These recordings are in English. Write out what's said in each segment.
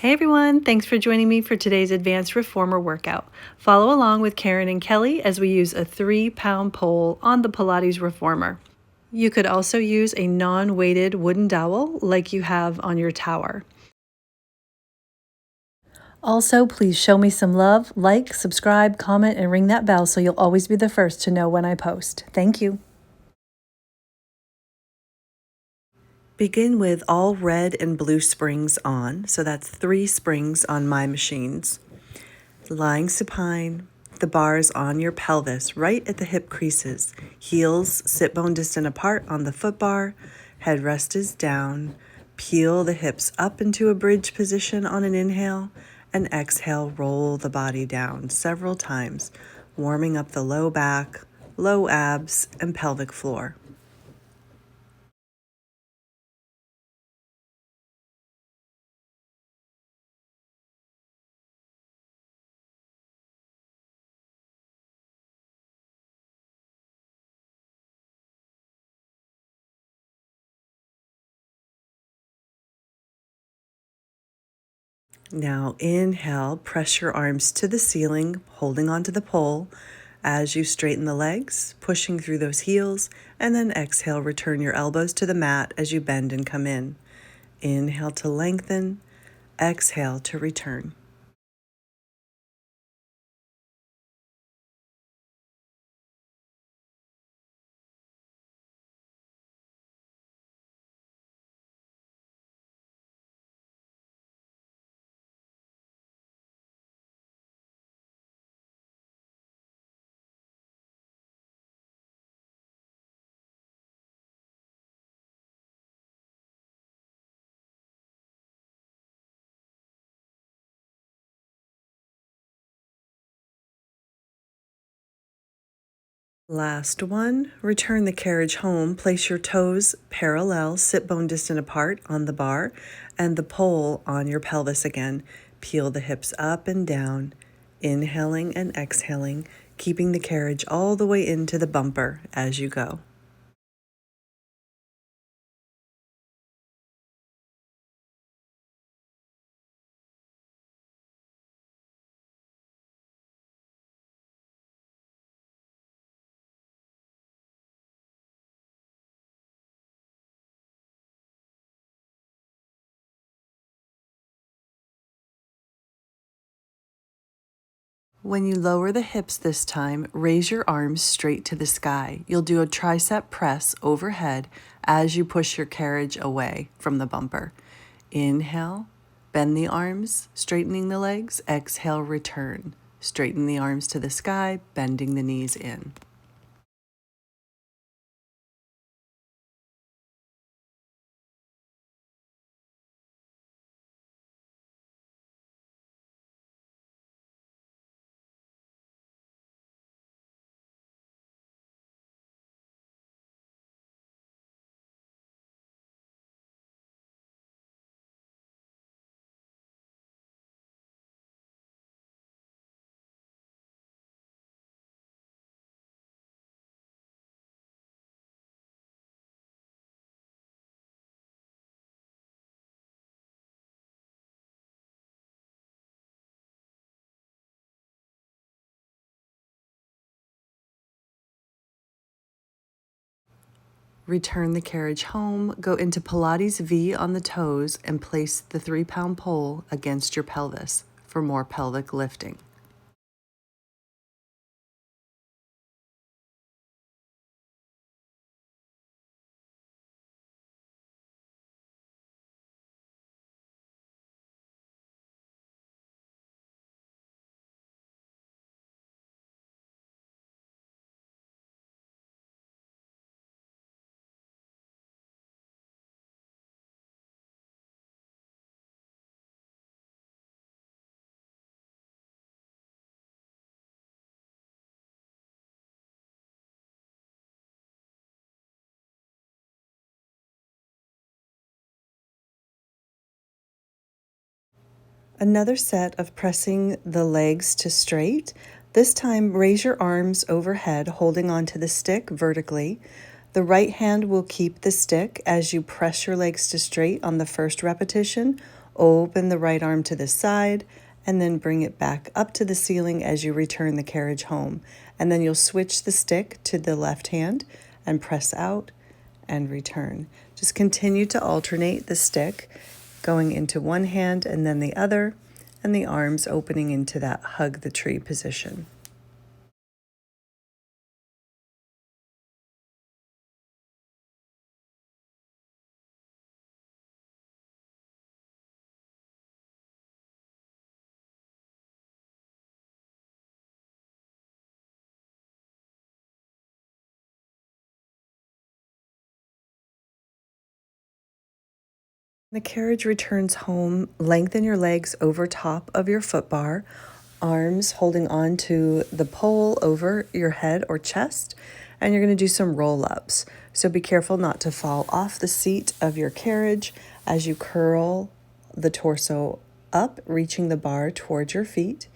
Hey everyone, thanks for joining me for today's Advanced Reformer workout. Follow along with Karen and Kelly as we use a 3-pound pole on the Pilates Reformer. You could also use a non-weighted wooden dowel like you have on your tower. Also, please show me some love, like, subscribe, comment, and ring that bell so you'll always be the first to know when I post. Thank you. Begin with all red and blue springs on, so that's 3 springs on my machines. Lying supine, the bars on your pelvis right at the hip creases. Heels sit bone distant apart on the foot bar. Headrest is down. Peel the hips up into a bridge position on an inhale, and exhale, roll the body down several times, warming up the low back, low abs, and pelvic floor. Now inhale, press your arms to the ceiling, holding onto the pole as you straighten the legs, pushing through those heels, and then exhale, return your elbows to the mat as you bend and come in. Inhale to lengthen, exhale to return. Last one, return the carriage home. Place your toes parallel, sit bone distant apart on the bar, and the pole on your pelvis again. Peel the hips up and down, inhaling and exhaling, keeping the carriage all the way into the bumper as you go. When you lower the hips this time, raise your arms straight to the sky. You'll do a tricep press overhead as you push your carriage away from the bumper. Inhale, bend the arms, straightening the legs. Exhale, return. Straighten the arms to the sky, bending the knees in. Return the carriage home, go into Pilates V on the toes, and place the 3-pound pole against your pelvis for more pelvic lifting. Another set of pressing the legs to straight. This time, raise your arms overhead, holding onto the stick vertically. The right hand will keep the stick as you press your legs to straight on the first repetition, Open the right arm to the side and then bring it back up to the ceiling as you return the carriage home. And then you'll switch the stick to the left hand and press out and return. Just continue to alternate the stick going into one hand and then the other, and the arms opening into that hug the tree position. The carriage returns home. Lengthen your legs over top of your foot bar, arms holding on to the pole over your head or chest, and you're going to do some roll ups. So be careful not to fall off the seat of your carriage as you curl the torso up, reaching the bar towards your feet.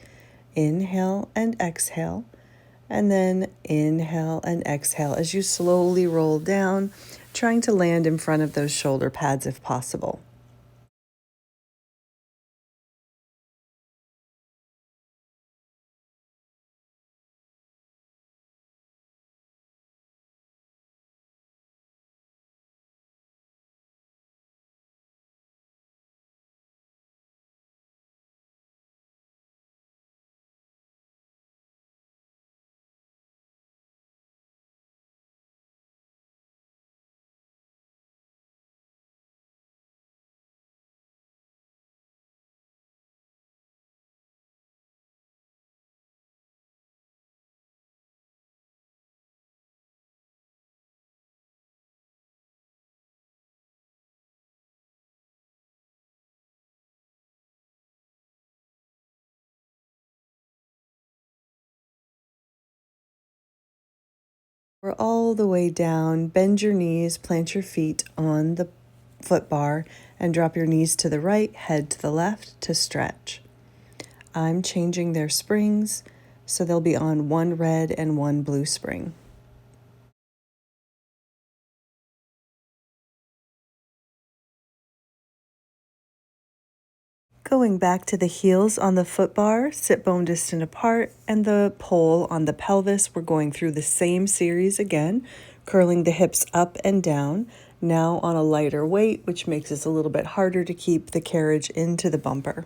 Inhale and exhale, and then inhale and exhale as you slowly roll down, trying to land in front of those shoulder pads if possible. We're all the way down. Bend your knees, plant your feet on the foot bar, and drop your knees to the right, head to the left to stretch. I'm changing their springs, so they'll be on one red and one blue spring. Going back to the heels on the foot bar, sit bone distant apart, and the pole on the pelvis. We're going through the same series again, curling the hips up and down, now on a lighter weight, which makes it a little bit harder to keep the carriage into the bumper.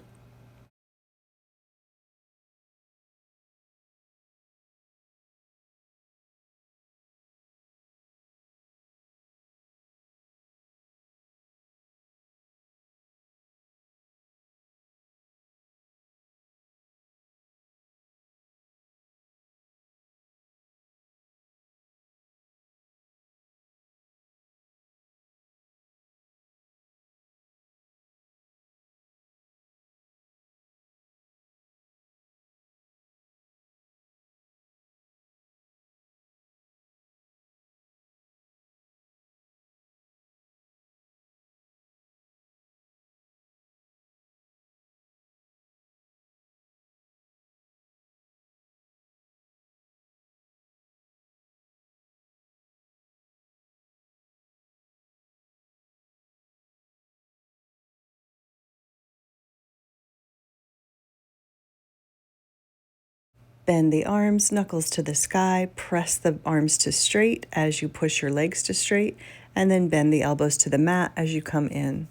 Bend the arms, knuckles to the sky, press the arms to straight as you push your legs to straight, and then bend the elbows to the mat as you come in.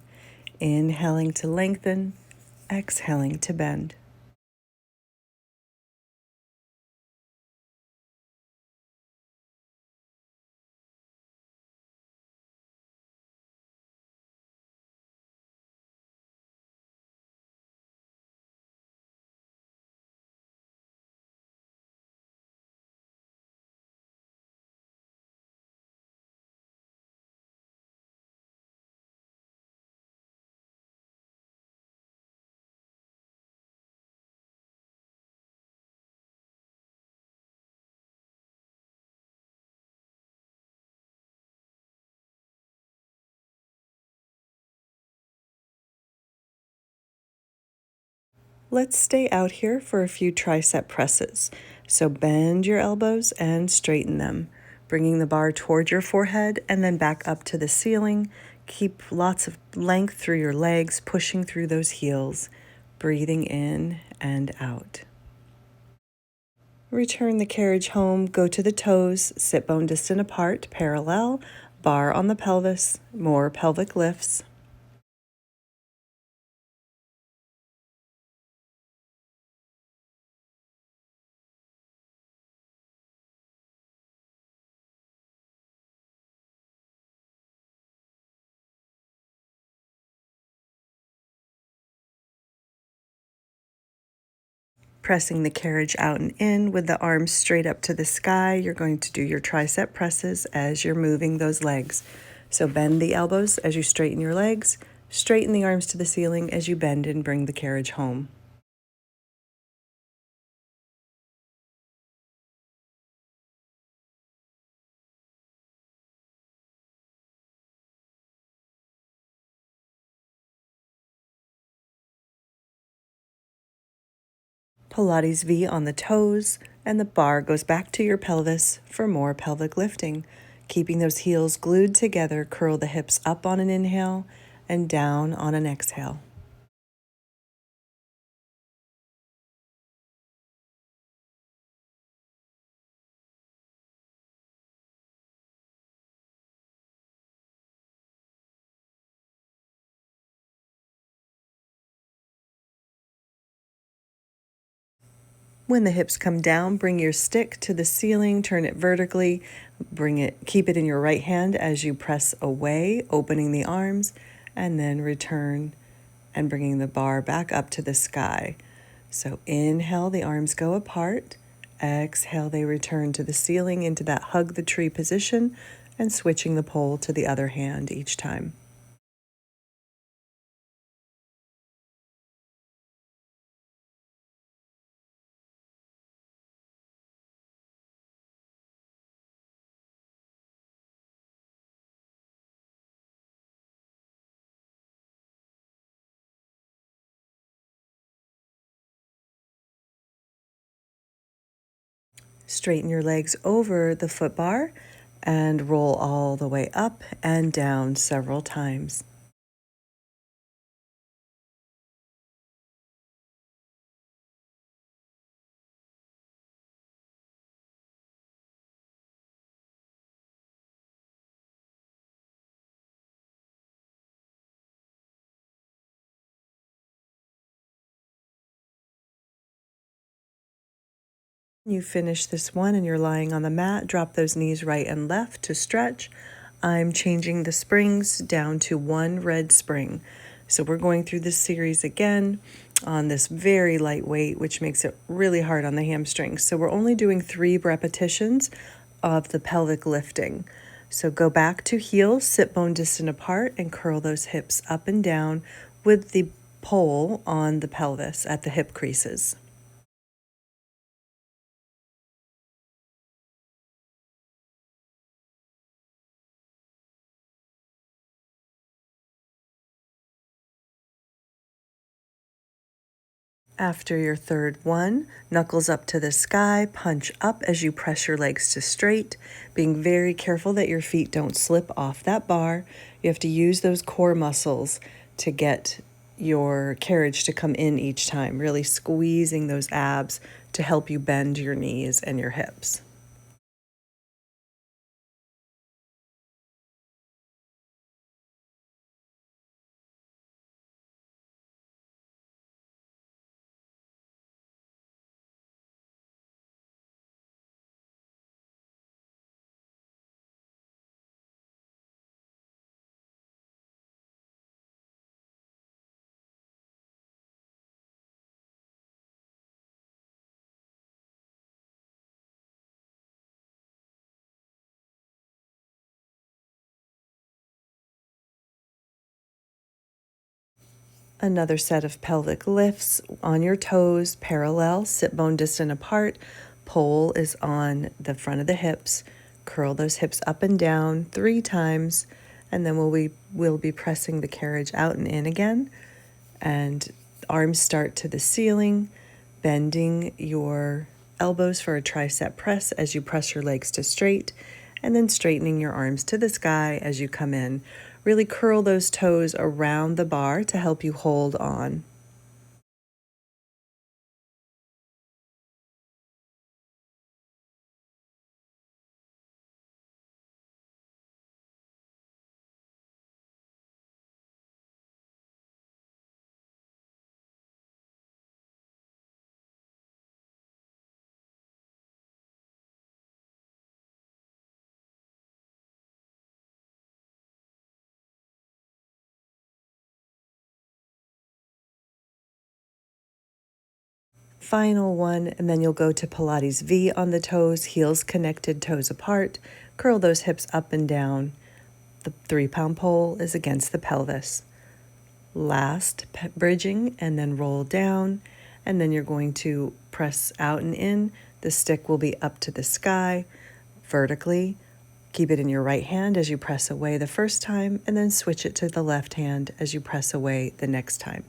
Inhaling to lengthen, exhaling to bend. Let's stay out here for a few tricep presses. So bend your elbows and straighten them, bringing the bar toward your forehead and then back up to the ceiling, Keep lots of length through your legs, pushing through those heels, breathing in and out. Return the carriage home, go to the toes, sit bone distant apart, parallel, bar on the pelvis, more pelvic lifts. Pressing the carriage out and in with the arms straight up to the sky. You're going to do your tricep presses as you're moving those legs. So bend the elbows as you straighten your legs, straighten the arms to the ceiling as you bend and bring the carriage home. Pilates V on the toes, and the bar goes back to your pelvis for more pelvic lifting. Keeping those heels glued together, curl the hips up on an inhale and down on an exhale. When the hips come down, bring your stick to the ceiling, turn it vertically, keep it in your right hand as you press away, opening the arms, and then return and bringing the bar back up to the sky. So inhale, the arms go apart. Exhale, they return to the ceiling into that hug the tree position, and switching the pole to the other hand each time. Straighten your legs over the foot bar and roll all the way up and down several times. You finish this one and you're lying on the mat. Drop those knees right and left to stretch. I'm changing the springs down to one red spring. So we're going through this series again on this very light weight, which makes it really hard on the hamstrings. So we're only doing 3 repetitions of the pelvic lifting. So go back to heels, sit bone distant apart, and curl those hips up and down with the pole on the pelvis at the hip creases. After your third one, knuckles up to the sky, punch up as you press your legs to straight, being very careful that your feet don't slip off that bar. You have to use those core muscles to get your carriage to come in each time, really squeezing those abs to help you bend your knees and your hips. Another set of pelvic lifts on your toes, parallel, sit bone distant apart. Pole is on the front of the hips. Curl those hips up and down 3 times, and then we'll be pressing the carriage out and in again. And arms start to the ceiling, bending your elbows for a tricep press as you press your legs to straight, and then straightening your arms to the sky as you come in. Really curl those toes around the bar to help you hold on. Final one, and then you'll go to Pilates V on the toes, heels connected, toes apart. Curl those hips up and down. The 3-pound pole is against the pelvis. Last bridging, and then roll down, and then you're going to press out and in. The stick will be up to the sky vertically. Keep it in your right hand as you press away the first time, and then switch it to the left hand as you press away the next time.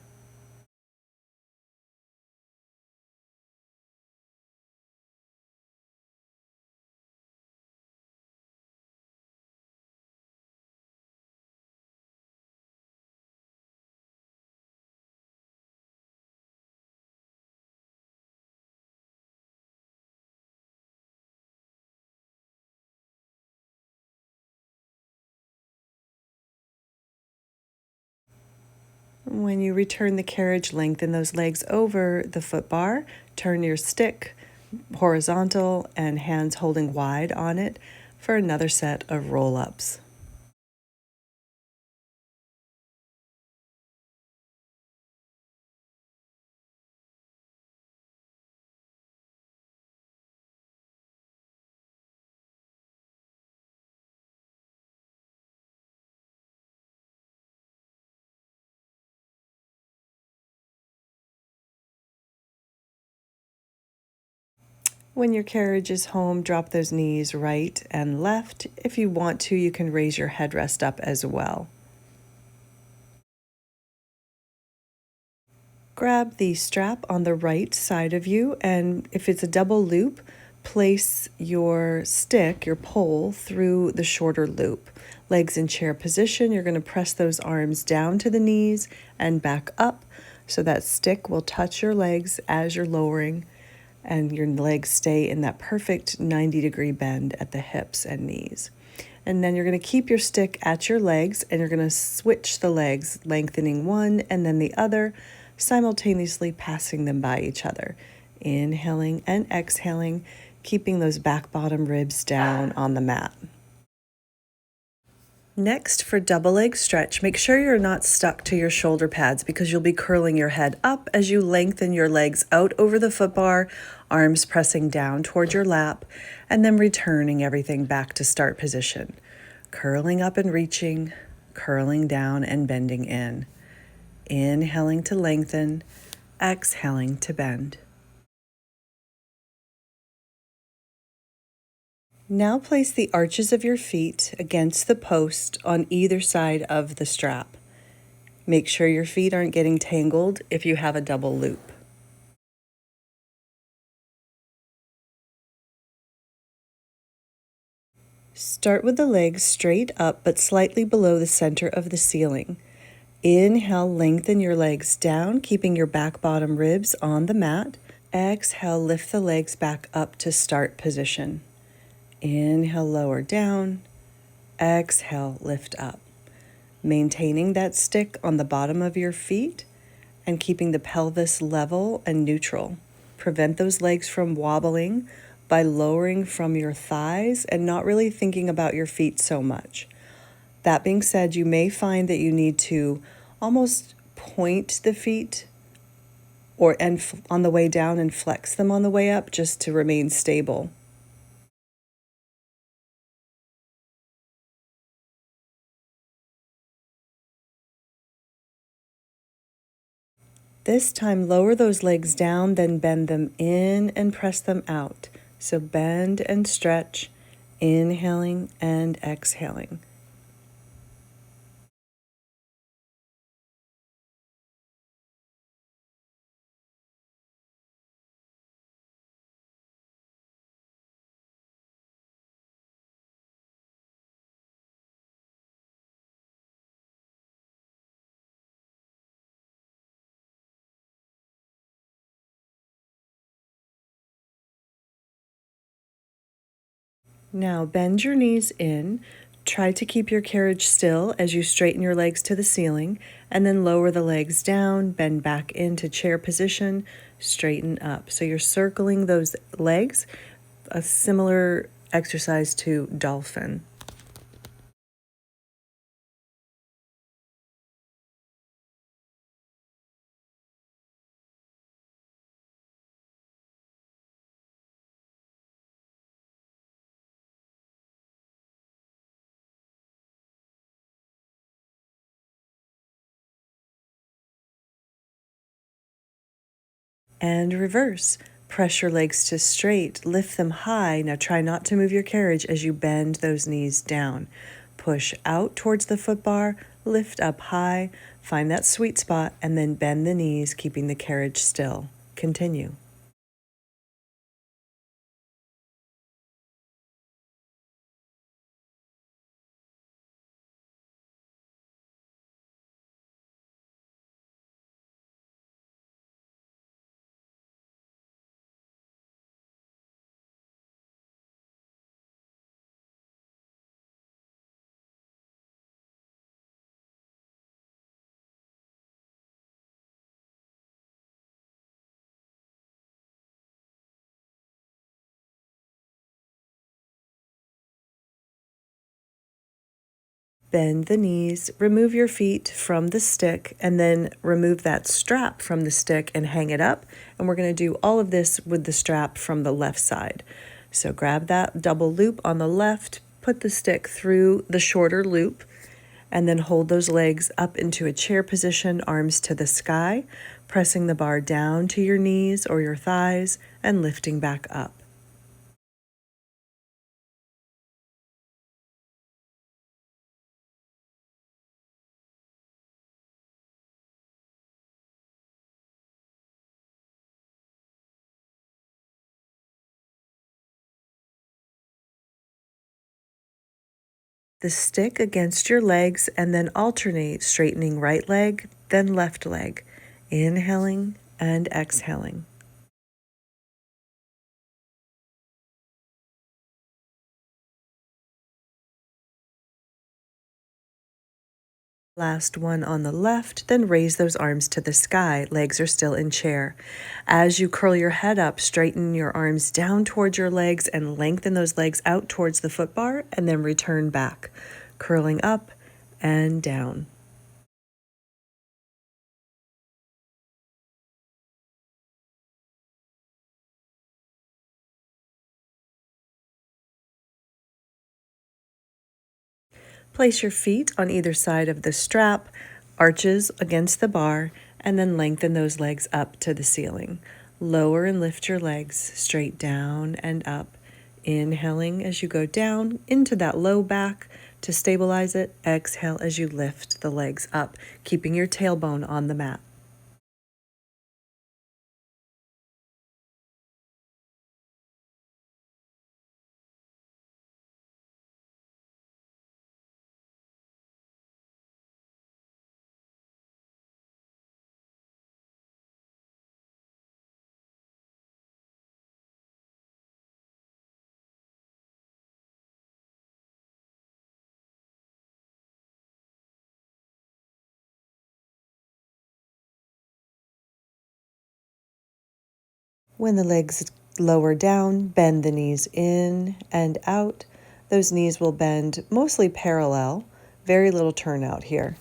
When you return the carriage, lengthen those legs over the foot bar, turn your stick horizontal and hands holding wide on it for another set of roll-ups. When your carriage is home, drop those knees right and left. If you want to, you can raise your headrest up as well. Grab the strap on the right side of you, and if it's a double loop, place your stick, your pole, through the shorter loop. Legs in chair position, you're going to press those arms down to the knees and back up so that stick will touch your legs as you're lowering, and your legs stay in that perfect 90-degree bend at the hips and knees. And then you're going to keep your stick at your legs, and you're going to switch the legs, lengthening one and then the other, simultaneously passing them by each other. Inhaling and exhaling, keeping those back bottom ribs down on the mat. Next, for double leg stretch, make sure you're not stuck to your shoulder pads because you'll be curling your head up as you lengthen your legs out over the foot bar, arms pressing down toward your lap, and then returning everything back to start position. Curling up and reaching, curling down and bending in. Inhaling to lengthen, exhaling to bend. Now place the arches of your feet against the post on either side of the strap. Make sure your feet aren't getting tangled if you have a double loop. Start with the legs straight up but slightly below the center of the ceiling. Inhale, lengthen your legs down, keeping your back bottom ribs on the mat. Exhale, lift the legs back up to start position. Inhale, lower down. Exhale, lift up. Maintaining that stick on the bottom of your feet and keeping the pelvis level and neutral. Prevent those legs from wobbling by lowering from your thighs and not really thinking about your feet so much. That being said, you may find that you need to almost point the feet on the way down and flex them on the way up just to remain stable. This time, lower those legs down, then bend them in and press them out. So bend and stretch, inhaling and exhaling. Now bend your knees in. Try to keep your carriage still as you straighten your legs to the ceiling, and then lower the legs down, bend back into chair position, straighten up. So you're circling those legs, a similar exercise to dolphin. And reverse. Press your legs to straight, lift them high. Now try not to move your carriage as you bend those knees down. Push out towards the foot bar, lift up high, find that sweet spot, and then bend the knees, keeping the carriage still. Continue. Bend the knees, remove your feet from the stick, and then remove that strap from the stick and hang it up. And we're going to do all of this with the strap from the left side. So grab that double loop on the left, put the stick through the shorter loop, and then hold those legs up into a chair position, arms to the sky, pressing the bar down to your knees or your thighs and lifting back up. The stick against your legs and then alternate, straightening right leg, then left leg, inhaling and exhaling. Last one on the left, then raise those arms to the sky. Legs are still in chair. As you curl your head up, straighten your arms down towards your legs and lengthen those legs out towards the foot bar, and then return back, curling up and down. Place your feet on either side of the strap, arches against the bar, and then lengthen those legs up to the ceiling. Lower and lift your legs straight down and up. Inhaling as you go down into that low back to stabilize it. Exhale as you lift the legs up, keeping your tailbone on the mat. When the legs lower down, bend the knees in and out. Those knees will bend mostly parallel, very little turnout here.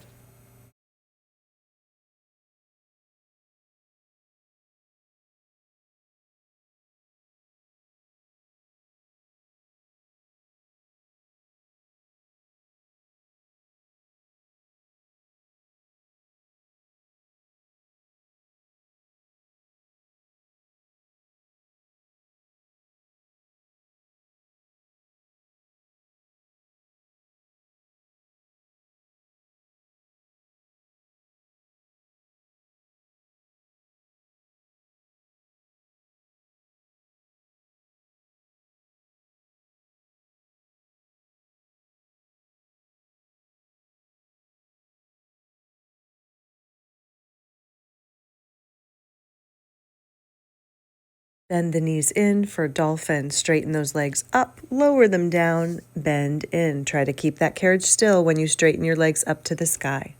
Bend the knees in for dolphin. Straighten those legs up, lower them down, bend in. Try to keep that carriage still when you straighten your legs up to the sky.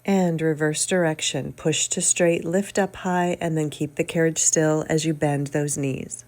And reverse direction. Push to straight, lift up high, and then keep the carriage still as you bend those knees.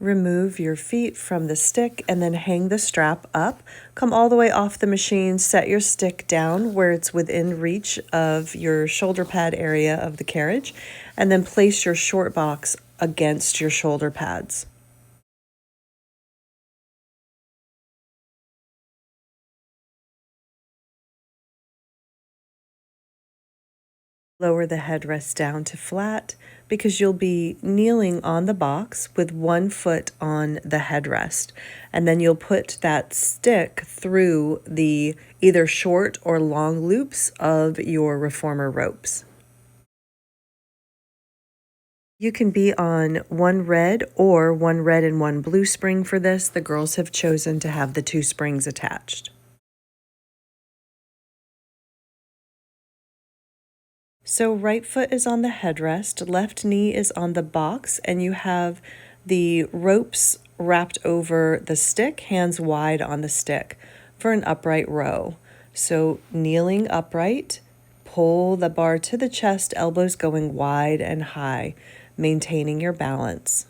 Remove your feet from the stick and then hang the strap up. Come all the way off the machine, set your stick down where it's within reach of your shoulder pad area of the carriage, and then place your short box against your shoulder pads. Lower the headrest down to flat because you'll be kneeling on the box with one foot on the headrest. And then you'll put that stick through the either short or long loops of your reformer ropes. You can be on one red or one red and one blue spring for this. The girls have chosen to have the two springs attached. So right foot is on the headrest, left knee is on the box, and you have the ropes wrapped over the stick, hands wide on the stick for an upright row. So kneeling upright, pull the bar to the chest, elbows going wide and high, maintaining your balance.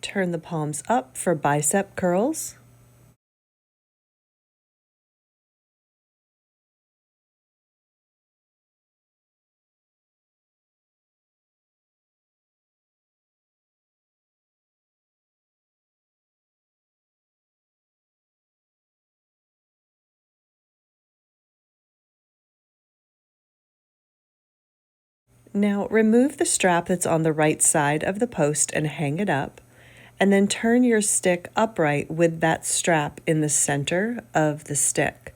Turn the palms up for bicep curls. Now remove the strap that's on the right side of the post and hang it up, and then turn your stick upright with that strap in the center of the stick.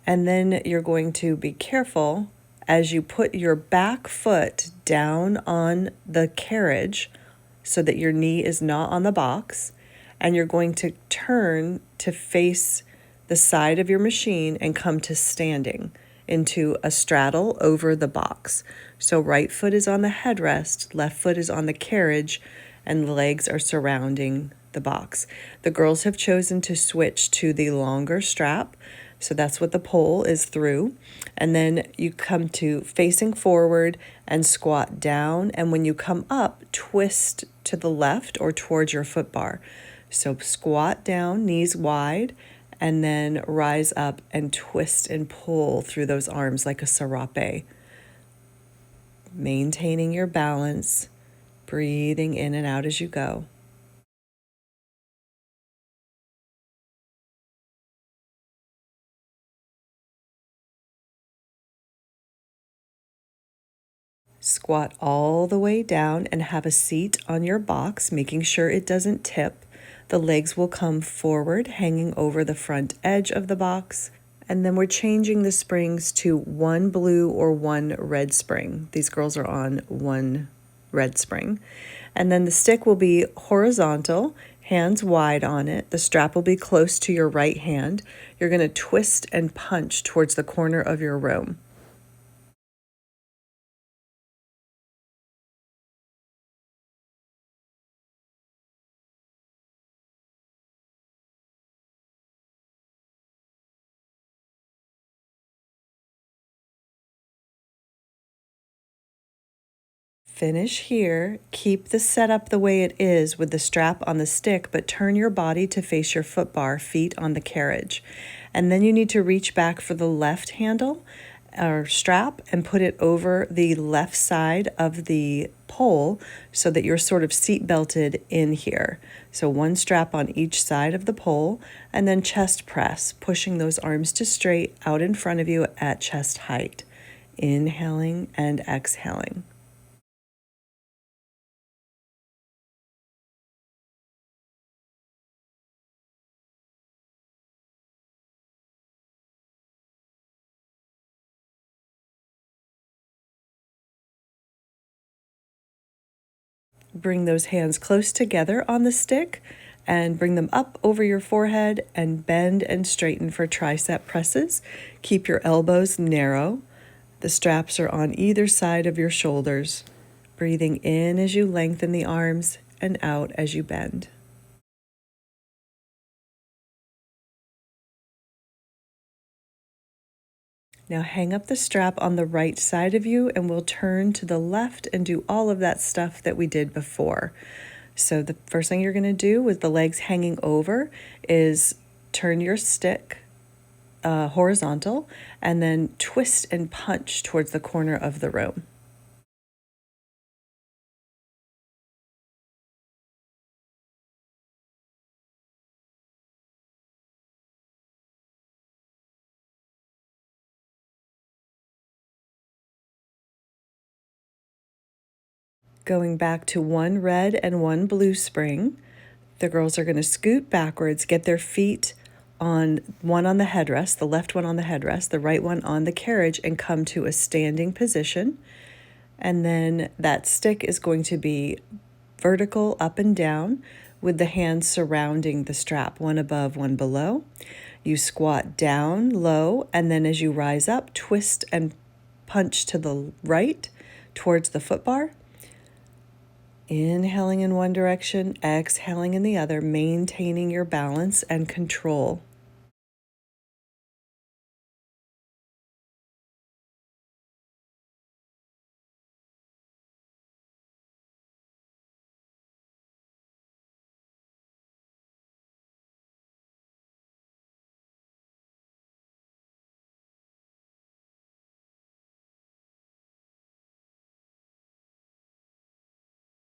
And then you're going to be careful as you put your back foot down on the carriage so that your knee is not on the box, and you're going to turn to face the side of your machine and come to standing into a straddle over the box. So right foot is on the headrest, left foot is on the carriage, and the legs are surrounding the box. The girls have chosen to switch to the longer strap, so that's what the pole is through. And then you come to facing forward and squat down, and when you come up, twist to the left or towards your foot bar. So squat down, knees wide, and then rise up and twist and pull through those arms like a serape. Maintaining your balance, breathing in and out as you go. Squat all the way down and have a seat on your box, making sure it doesn't tip. The legs will come forward, hanging over the front edge of the box. And then we're changing the springs to one blue or one red spring. These girls are on one red spring. And then the stick will be horizontal, hands wide on it. The strap will be close to your right hand. You're going to twist and punch towards the corner of your room. Finish here. Keep the setup the way it is with the strap on the stick, but turn your body to face your foot bar, feet on the carriage. And then you need to reach back for the left handle or strap and put it over the left side of the pole so that you're sort of seat belted in here. So one strap on each side of the pole, and then chest press, pushing those arms to straight out in front of you at chest height. Inhaling and exhaling. Bring those hands close together on the stick and bring them up over your forehead and bend and straighten for tricep presses. Keep your elbows narrow. The straps are on either side of your shoulders. Breathing in as you lengthen the arms and out as you bend. Now hang up the strap on the right side of you and we'll turn to the left and do all of that stuff that we did before. So the first thing you're going to do with the legs hanging over is turn your stick horizontal and then twist and punch towards the corner of the room. Going back to one red and one blue spring, the girls are going to scoot backwards, get their feet on one on the headrest, the left one on the headrest, the right one on the carriage, and come to a standing position. And then that stick is going to be vertical up and down with the hands surrounding the strap, one above, one below. You squat down low, and then as you rise up, twist and punch to the right towards the foot bar. Inhaling in one direction, exhaling in the other, maintaining your balance and control.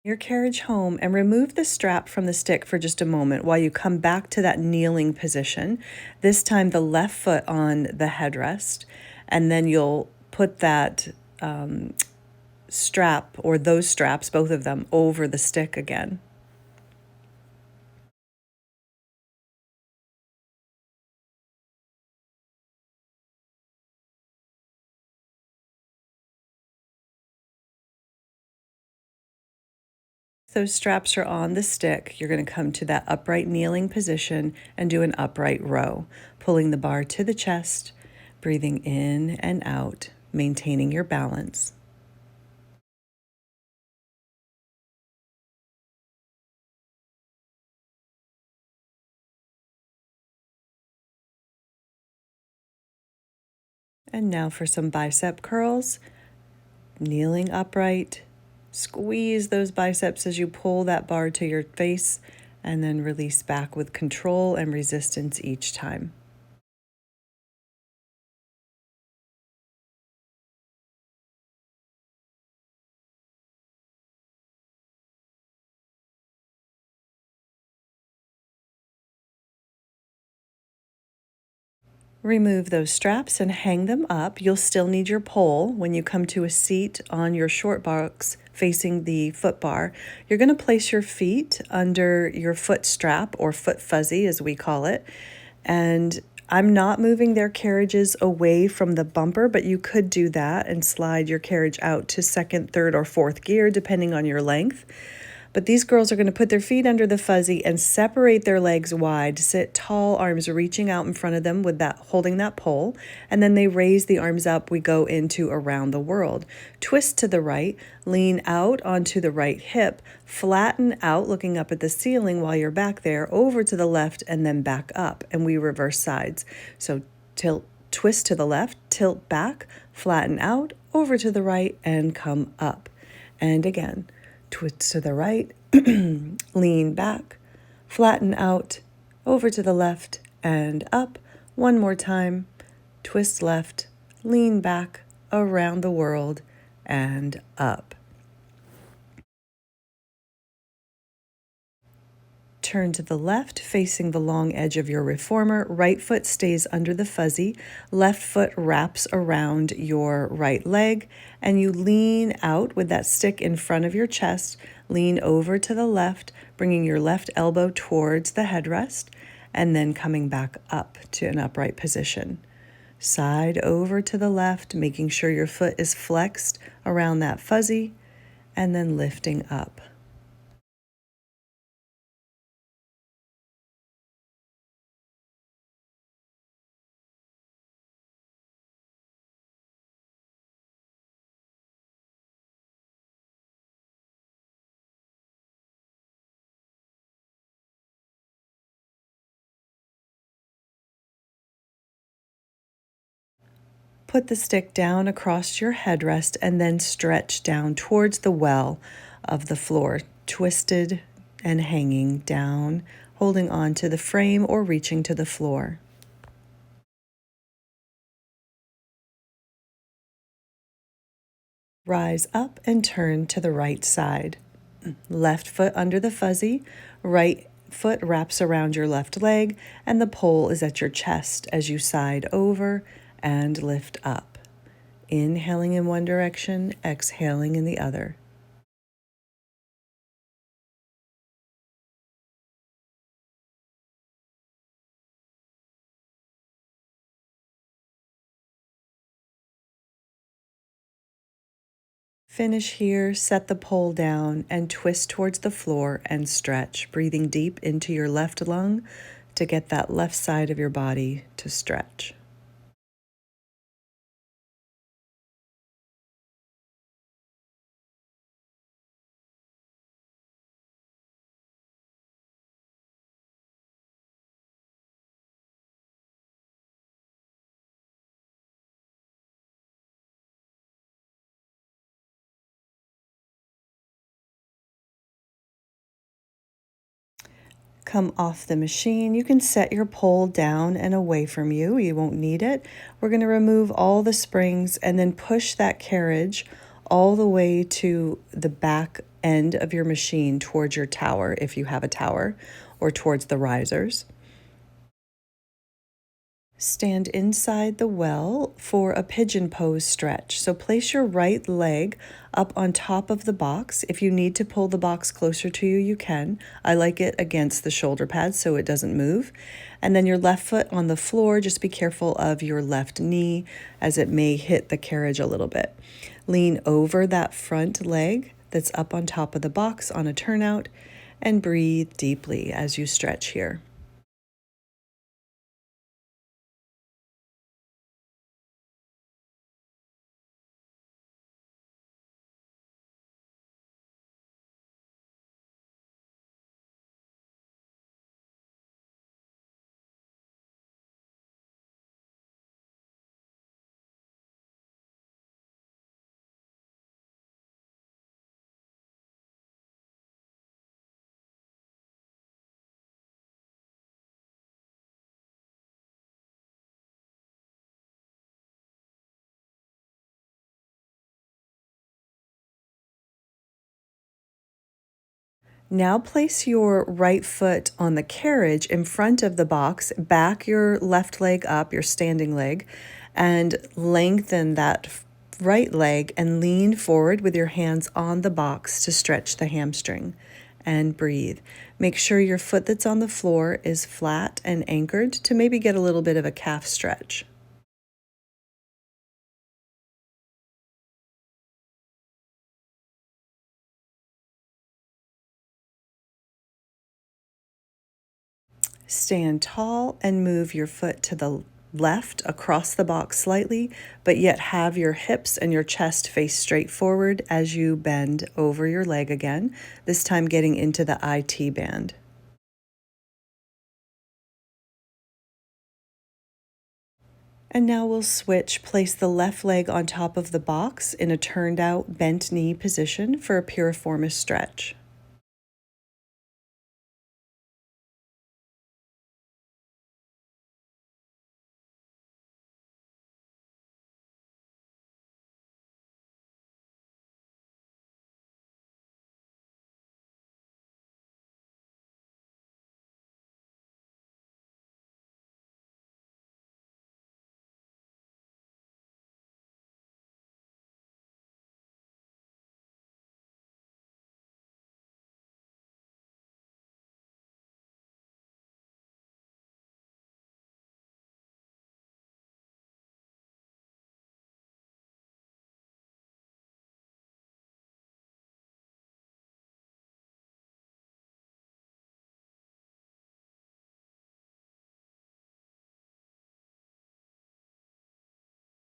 Your carriage home and remove the strap from the stick for just a moment while you come back to that kneeling position. This time the left foot on the headrest, and then you'll put that strap or those straps, both of them, over the stick again. Those straps are on the stick. You're going to come to that upright kneeling position and do an upright row, pulling the bar to the chest, breathing in and out, maintaining your balance. And now for some bicep curls. Kneeling upright, squeeze those biceps as you pull that bar to your face, and then release back with control and resistance each time. Remove those straps and hang them up. You'll still need your pole when you come to a seat on your short box facing the foot bar. You're going to place your feet under your foot strap, or foot fuzzy as we call it. And I'm not moving their carriages away from the bumper, but you could do that and slide your carriage out to second, third, or fourth gear, depending on your length. But these girls are going to put their feet under the fuzzy and separate their legs wide, sit tall, arms reaching out in front of them with that, holding that pole, and then they raise the arms up. We go into around the world. Twist to the right, lean out onto the right hip, flatten out, looking up at the ceiling while you're back there, over to the left, and then back up, and we reverse sides. So tilt, twist to the left, tilt back, flatten out, over to the right, and come up. And again. Twist to the right, lean back, flatten out, over to the left and up. One more time. Twist left, lean back, around the world and up. Turn to the left, facing the long edge of your reformer. Right foot stays under the fuzzy. Left foot wraps around your right leg, and you lean out with that stick in front of your chest. Lean over to the left, bringing your left elbow towards the headrest, and then coming back up to an upright position. Side over to the left, making sure your foot is flexed around that fuzzy, and then lifting up. Put the stick down across your headrest and then stretch down towards the well of the floor, twisted and hanging down, holding on to the frame or reaching to the floor. Rise up and turn to the right side. Left foot under the fuzzy, right foot wraps around your left leg, and the pole is at your chest as you side over and lift up. Inhaling in one direction, exhaling in the other. Finish here, set the pole down, and twist towards the floor and stretch, breathing deep into your left lung to get that left side of your body to stretch. Come off the machine. You can set your pole down and away from you. You won't need it. We're going to remove all the springs and then push that carriage all the way to the back end of your machine towards your tower, if you have a tower, or towards the risers. Stand inside the well for a pigeon pose stretch. So place your right leg up on top of the box. If you need to pull the box closer to you, you can. I like it against the shoulder pads so it doesn't move. And then your left foot on the floor. Just be careful of your left knee as it may hit the carriage a little bit. Lean over that front leg that's up on top of the box on a turnout and breathe deeply as you stretch here. Now place your right foot on the carriage in front of the box, back your left leg up, your standing leg, and lengthen that right leg and lean forward with your hands on the box to stretch the hamstring. And breathe. Make sure your foot that's on the floor is flat and anchored to maybe get a little bit of a calf stretch. Stand tall and move your foot to the left across the box slightly, but yet have your hips and your chest face straight forward as you bend over your leg again, this time getting into the IT band. And now we'll switch. Place the left leg on top of the box in a turned out bent knee position for a piriformis stretch.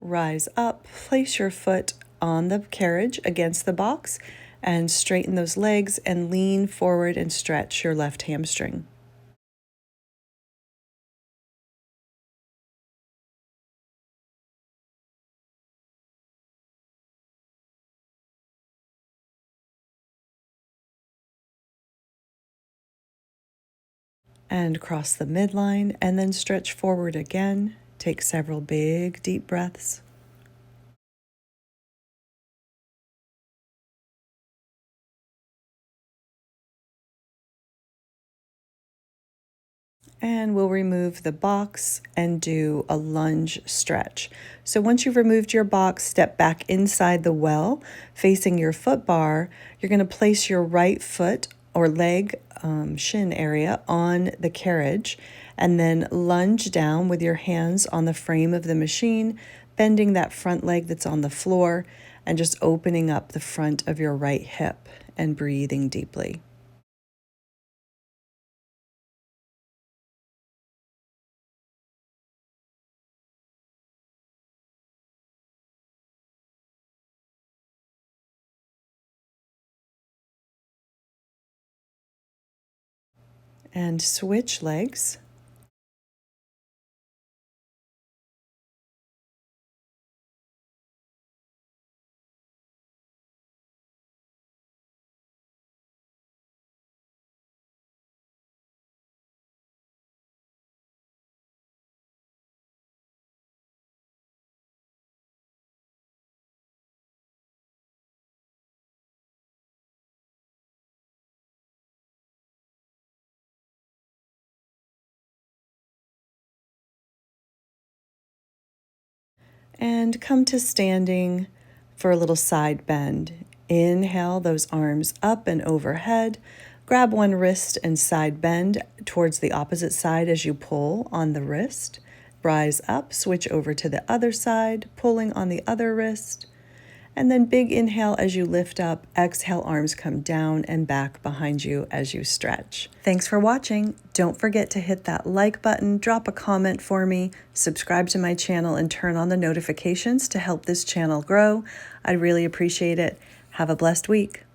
Rise up, place your foot on the carriage against the box, and straighten those legs and lean forward and stretch your left hamstring. And cross the midline and then stretch forward again. Take several big, deep breaths. And we'll remove the box and do a lunge stretch. So once you've removed your box, step back inside the well, facing your foot bar. You're going to place your right foot or leg, shin area on the carriage, and then lunge down with your hands on the frame of the machine, bending that front leg that's on the floor, and just opening up the front of your right hip and breathing deeply. And switch legs. And come to standing for a little side bend. Inhale those arms up and overhead. Grab one wrist and side bend towards the opposite side as you pull on the wrist. Rise up, switch over to the other side, pulling on the other wrist. And then big inhale as you lift up, exhale, arms come down and back behind you as you stretch. Thanks for watching. Don't forget to hit that like button, drop a comment for me, subscribe to my channel, and turn on the notifications to help this channel grow. I'd really appreciate it. Have a blessed week.